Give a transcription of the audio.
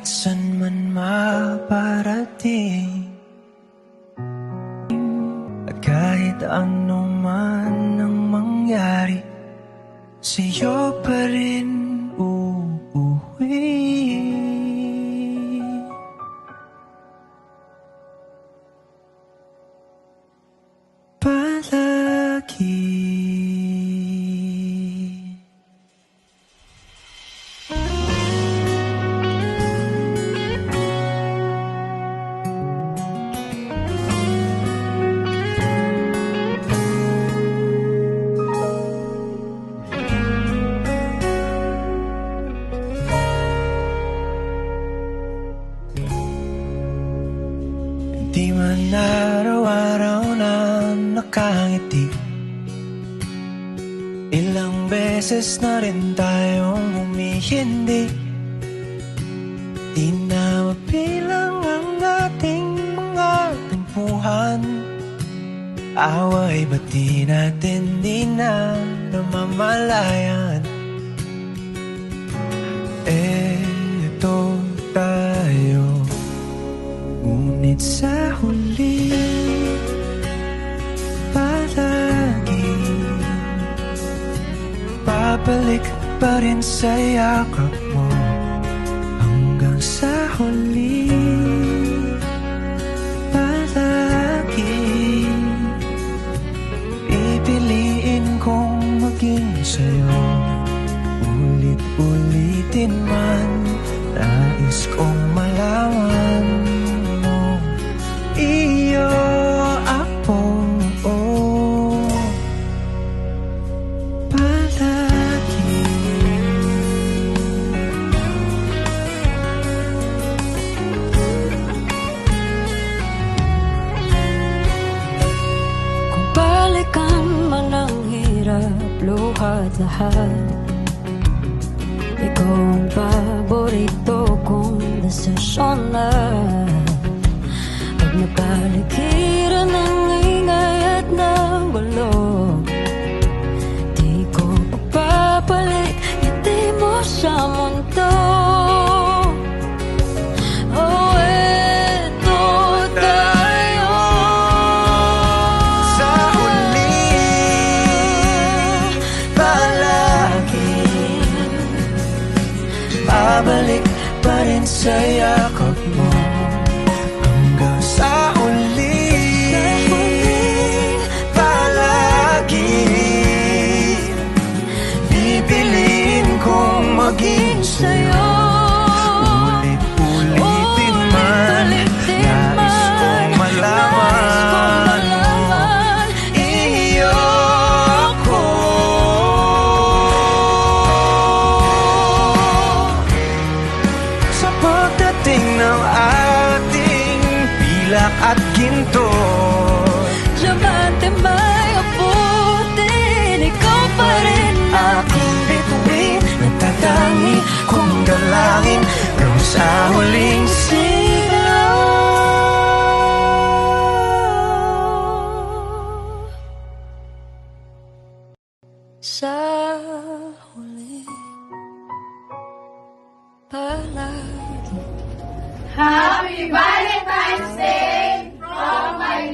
kahit san man maparating, at kahit ano man ang mangyari, sa'yo pa rin uuwi. Palagi. Di man araw-araw na nakangiti, ilang beses na rin tayong humihindi. Di na mabilang ang ating mga tampuhan, away ba't di natin di na namamalayan? Eto tayo, ngunit sa huli palagi babalik pa rin sa yakap mo. Hanggang sa huli palagi pipiliin kong maging sa'yo. Ulit-ulitin man, nais kong malaman mo, iyo ako, palagi. Kung balikan man ang hirap, luhat lahat, ikaw ang paborito kong desisyon na. Pag napaligiran ng ingay at ng gulo, di ko pagpapalit ngiti mo sa mundo. Oh, eto tayo Sa huli palagi babalik pa rin sa yakap mo. Hanggang sa huli palagi pipiliin kong maging sa'yo. Ulit-ulitin man, nais kong malaman mo, iyo ako. Sa pagdating ng ating pilak at ginto, Diamante may abutin, ikaw pa rin aking bituin, nagtatangi kong dalangin hanggang sa huling sigaw. Sa huli palagi. Happy Valentine's Day from my